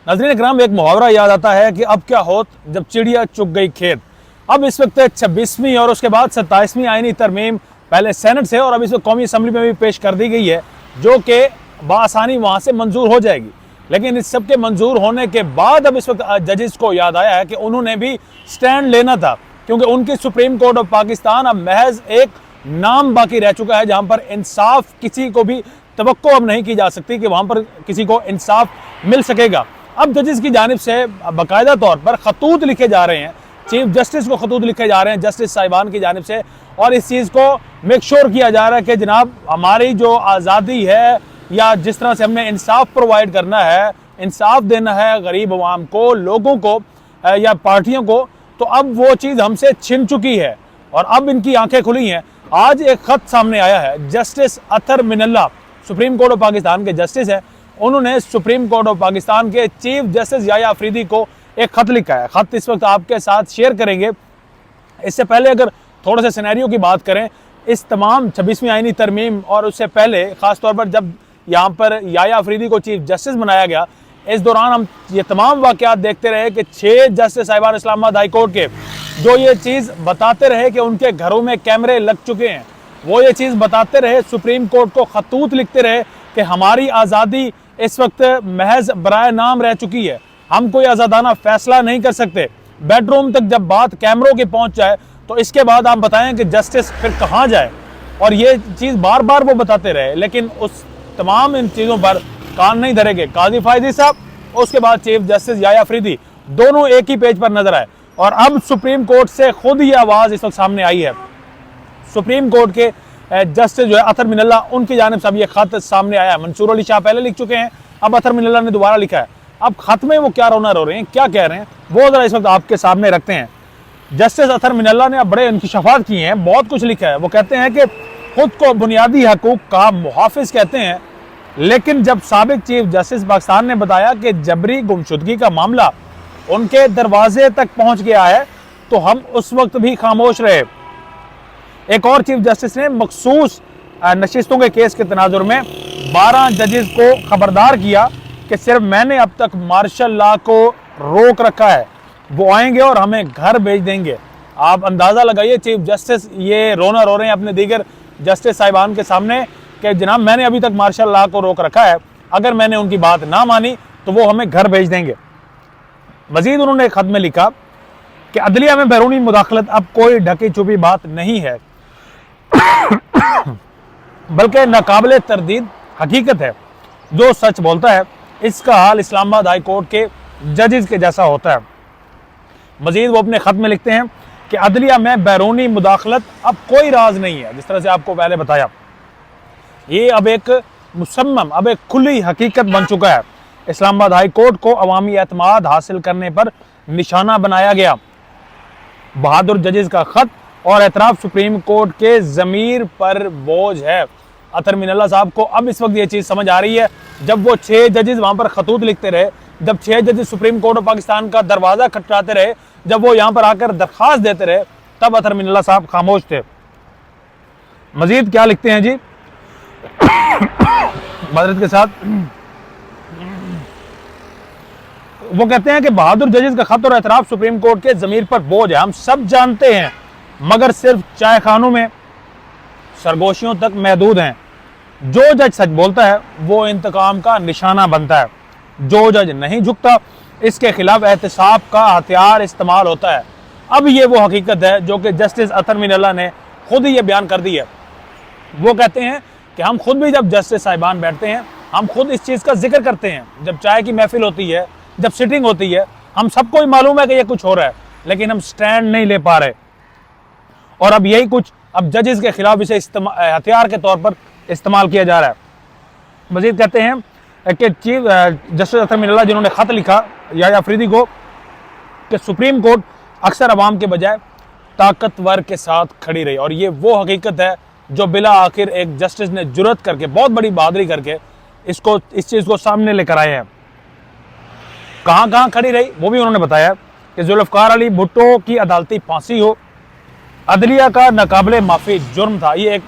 नाज़रीन इकराम, एक मुहावरा याद आता है कि अब क्या होत जब चिड़िया चुग गई खेत। अब इस वक्त 26वीं और उसके बाद 27वीं आईनी तरमीम पहले सेनेट से और अब इस वक्त कौमी असम्बली में भी पेश कर दी गई है, जो कि बआसानी वहाँ से मंजूर हो जाएगी। लेकिन इस सब के मंजूर होने के बाद अब इस वक्त जजेस को याद आया है कि उन्होंने भी स्टैंड लेना था, क्योंकि उनकी सुप्रीम कोर्ट ऑफ पाकिस्तान अब महज एक नाम बाकी रह चुका है, जहाँ पर इंसाफ किसी को भी तवक्को अब नहीं की जा सकती कि वहाँ पर किसी को इंसाफ मिल सकेगा। अब जजेस की जानिब से बाकायदा तौर पर खतूत लिखे जा रहे हैं, चीफ जस्टिस को खतूत लिखे जा रहे हैं जस्टिस साहिबान की जानिब से, और इस चीज़ को मेक श्योर किया जा रहा है कि जनाब हमारी जो आज़ादी है या जिस तरह से हमने इंसाफ प्रोवाइड करना है, इंसाफ देना है गरीब अवाम को, लोगों को या पार्टियों को, तो अब वो चीज़ हमसे छिन चुकी है और अब इनकी आंखें खुली हैं। आज एक ख़त सामने आया है, Justice Athar Minallah Supreme Court of Pakistan के जस्टिस हैं, उन्होंने सुप्रीम कोर्ट ऑफ पाकिस्तान के चीफ जस्टिस याया अफरीदी को एक ख़त लिखा है। ख़त इस वक्त आपके साथ शेयर करेंगे। इससे पहले अगर थोड़ा सा सिनेरियो की बात करें, इस तमाम 26वीं आईनी तरमीम और उससे पहले ख़ास तौर पर जब यहाँ पर याया अफरीदी को चीफ जस्टिस बनाया गया, इस दौरान हम ये तमाम वाक़यात देखते रहे कि 6 जस्टिस साहिबान इस्लामाबाद हाई कोर्ट के जो ये चीज़ बताते रहे कि उनके घरों में कैमरे लग चुके हैं, वो ये चीज़ बताते रहे, सुप्रीम कोर्ट को खतूत लिखते रहे कि हमारी आज़ादी इस वक्त महज बराए नाम रह चुकी है, हम कोई आज़ादाना फैसला नहीं कर सकते। बेडरूम तक जब बात कैमरों की पहुंच जाए तो इसके बाद आप बताएं कि जस्टिस फिर कहाँ जाए, और ये चीज़ बार बार वो बताते रहे, लेकिन उस तमाम इन चीज़ों पर कान नहीं धरेंगे। काजी फायदी साहब, उसके बाद चीफ जस्टिस याया अफरीदी, दोनों एक ही पेज पर नजर आए, और अब सुप्रीम कोर्ट से खुद ये आवाज़ इस वक्त सामने आई है। सुप्रीम कोर्ट के जस्टिस जो है अतर मिनल्ला, उनकी जानिब से अब ये खत सामने आया है। मंसूर अली शाह पहले लिख चुके हैं, अब अतर मिनल्ला ने दोबारा लिखा है। अब खत में वो क्या रोना रो रहे हैं, क्या कह रहे हैं, वो जरा इस वक्त आपके सामने रखते हैं। जस्टिस अतर मिनल्ला ने अब बड़े उनकी शफात की हैं, बहुत कुछ लिखा है। वो कहते हैं कि खुद को बुनियादी हकूक का मुहाफिज कहते हैं, लेकिन जब साबिक चीफ जस्टिस पाकिस्तान ने बताया कि जबरी गुमशुदगी का मामला उनके दरवाजे तक पहुंच गया है, तो हम उस वक्त भी खामोश रहे। एक और चीफ जस्टिस ने मखसूस नशिस्तों के केस के तनाजुर में 12 जजेस को खबरदार किया कि सिर्फ मैंने अब तक मार्शल लॉ को रोक रखा है, वो आएंगे और हमें घर भेज देंगे। आप अंदाज़ा लगाइए, चीफ जस्टिस ये रोना रो रहे हैं अपने दीगर जस्टिस साहिबान के सामने कि जनाब मैंने अभी तक मार्शल लॉ को रोक रखा है, अगर मैंने उनकी बात ना मानी तो वो हमें घर भेज देंगे। मजीद उन्होंने एक खत में लिखा कि अदलिया में बैरूनी मुदाखलत अब कोई ढकी छुपी बात नहीं है, बल्कि नाकाबिले तरदीद हकीकत है। जो सच बोलता है इसका हाल इस्लामाबाद हाई कोर्ट के जजेस के जैसा होता है। मजीद वो अपने खत में लिखते हैं कि अदलिया में बैरूनी मुदाखलत अब कोई राज नहीं है। जिस तरह से आपको पहले बताया, ये अब एक मुसम्मम, अब एक खुली हकीकत बन चुका है। इस्लामाबाद हाई कोर्ट को अवामी एतमाद हासिल करने पर निशाना बनाया गया। बहादुर जजेस का खत और एतराफ़ सुप्रीम कोर्ट के ज़मीर पर बोझ है। अतर मिनल्ला साहब को अब इस वक्त ये चीज़ समझ आ रही है, जब वो 6 जजेस वहाँ पर खतूत लिखते रहे, जब 6 जजेस सुप्रीम कोर्ट ऑफ पाकिस्तान का दरवाज़ा खटखटाते रहे, जब वो यहाँ पर आकर दरख्वास्त देते रहे, तब अतर मिनल्ला साहब खामोश थे। मजीद क्या लिखते हैं जी, मादरत के साथ वो कहते हैं कि बहादुर जजेस का खत और एतराफ़ सुप्रीम कोर्ट के ज़मीर पर बोझ है। हम सब जानते हैं, मगर सिर्फ चाय खानों में सरगोशियों तक महदूद हैं। जो जज सच बोलता है वो इंतकाम का निशाना बनता है, जो जज नहीं झुकता इसके खिलाफ एहतिसाब का हथियार इस्तेमाल होता है। अब ये वो हकीकत है जो कि जस्टिस अतर मिनल्ला ने खुद ही ये बयान कर दी है। वो कहते हैं कि हम खुद भी जब जस्टिस साहिबान बैठते हैं, हम खुद इस चीज़ का जिक्र करते हैं। जब चाय की महफिल होती है, जब सिटिंग होती है, हम सबको ही मालूम है कि ये कुछ हो रहा है, लेकिन हम स्टैंड नहीं ले पा रहे। और अब यही कुछ अब जजेस के खिलाफ इसे हथियार के तौर पर इस्तेमाल किया जा रहा है। मजीद कहते हैं कि चीफ जस्टिस अतर मिनल्ला जिन्होंने ख़त लिखा याया अफरीदी को कि सुप्रीम कोर्ट अक्सर अवाम के बजाय ताकतवर के साथ खड़ी रही, और ये वो हकीकत है जो बिला आखिर एक जस्टिस ने जुर्रत करके, बहुत बड़ी बहादुरी करके इस चीज़ को सामने लेकर आए हैं। कहाँ कहाँ खड़ी रही वो भी उन्होंने बताया कि जुल्फ़िकार अली भुट्टो की अदालती फांसी हो, अदलिया का नाकाबिले माफ़ी जुर्म था, ये एक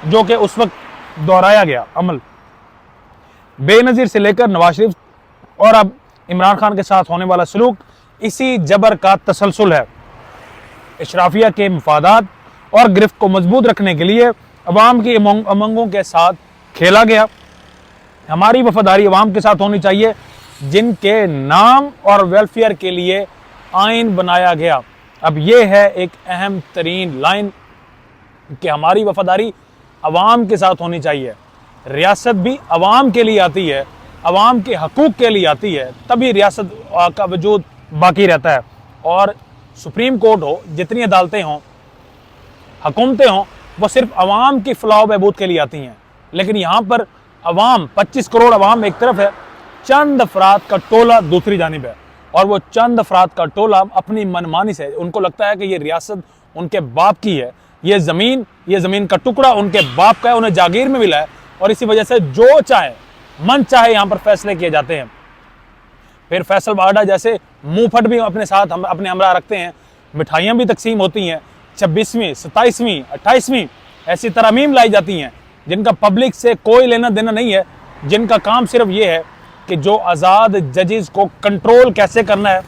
जो कि उस वक्त दोहराया गया अमल, बेनज़ीर से लेकर नवाज शरीफ और अब इमरान खान के साथ होने वाला सलूक इसी जबर का तसलसल है। इशराफिया के मफादात और गिरफ्त को मजबूत रखने के लिए अवाम की उमंगों के साथ खेला गया। हमारी वफादारी अवाम के साथ होनी चाहिए जिनके नाम और वेलफेयर के लिए आइन बनाया गया। अब ये है एक अहम तरीन लाइन कि हमारी वफादारी अवाम के साथ होनी चाहिए। रियासत भी अवाम के लिए आती है, अवाम के हकूक़ के लिए आती है, तभी रियासत का वजूद बाकी रहता है। और सुप्रीम कोर्ट हो, जितनी अदालतें हों, हुकूमतें हों, वो सिर्फ अवाम की फलाह बहबूद के लिए आती हैं। लेकिन यहाँ पर अवाम 25 करोड़ अवाम एक तरफ है, चंद अफराद का टोला दूसरी जानिब है। और वो चंद अफराद का टोला अपनी मनमानी से, उनको लगता है कि ये रियासत उनके बाप की है, ये ज़मीन का टुकड़ा उनके बाप का है, उन्हें जागीर में मिला है, और इसी वजह से जो चाहे मन चाहे यहाँ पर फैसले किए जाते हैं। फिर फैसल बारडा जैसे मुंहफट भी अपने साथ अपने हमरा रखते हैं। मिठाइयाँ भी तकसीम होती हैं, 26वीं 27वीं 28वीं ऐसी तरमीम लाई जाती हैं जिनका पब्लिक से कोई लेना देना नहीं है, जिनका काम सिर्फ ये है कि जो आज़ाद जजेस को कंट्रोल कैसे करना है,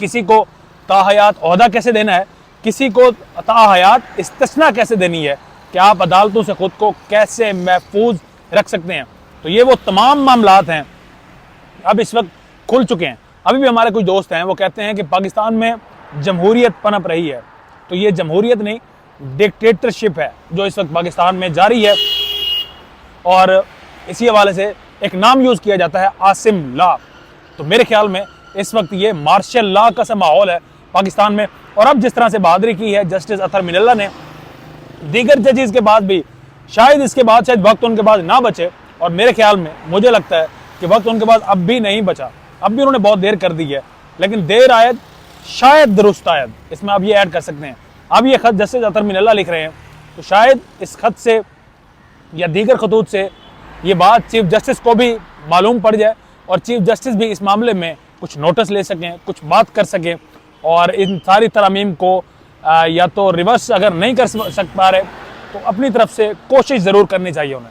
किसी को ताहयात ओहदा कैसे देना है, किसी को ताहयात इस्तिस्ना कैसे देनी है, कि आप अदालतों से ख़ुद को कैसे महफूज रख सकते हैं। तो ये वो तमाम मामलात हैं अब इस वक्त खुल चुके हैं। अभी भी हमारे कुछ दोस्त हैं, वो कहते हैं कि पाकिस्तान में जमहूरियत पनप रही है। तो ये जमहूरियत नहीं, डिक्टेटरशिप है जो इस वक्त पाकिस्तान में जारी है। और इसी हवाले से एक नाम यूज़ किया जाता है आसिम ला। तो मेरे ख्याल में इस वक्त ये मार्शल लॉ का सा माहौल है पाकिस्तान में। और अब जिस तरह से बहादुरी की है जस्टिस अतर मिनल्ला ने, दीगर जजेस के बाद भी शायद इसके बाद शायद वक्त उनके पास ना बचे। और मेरे ख्याल में मुझे लगता है कि वक्त उनके पास अब भी नहीं बचा, अब भी उन्होंने बहुत देर कर दी है। लेकिन देर आयद शायद दुरुस्त आयद, इसमें आप ये ऐड कर सकते हैं। अब ये ख़त जस्टिस अतर मिनल्ला लिख रहे हैं, तो शायद इस खत से या दीगर खतूत से ये बात चीफ जस्टिस को भी मालूम पड़ जाए और चीफ जस्टिस भी इस मामले में कुछ नोटिस ले सकें, कुछ बात कर सकें। और इन सारी तरमीम को या तो रिवर्स अगर नहीं कर सक पा रहे तो अपनी तरफ से कोशिश ज़रूर करनी चाहिए उन्हें।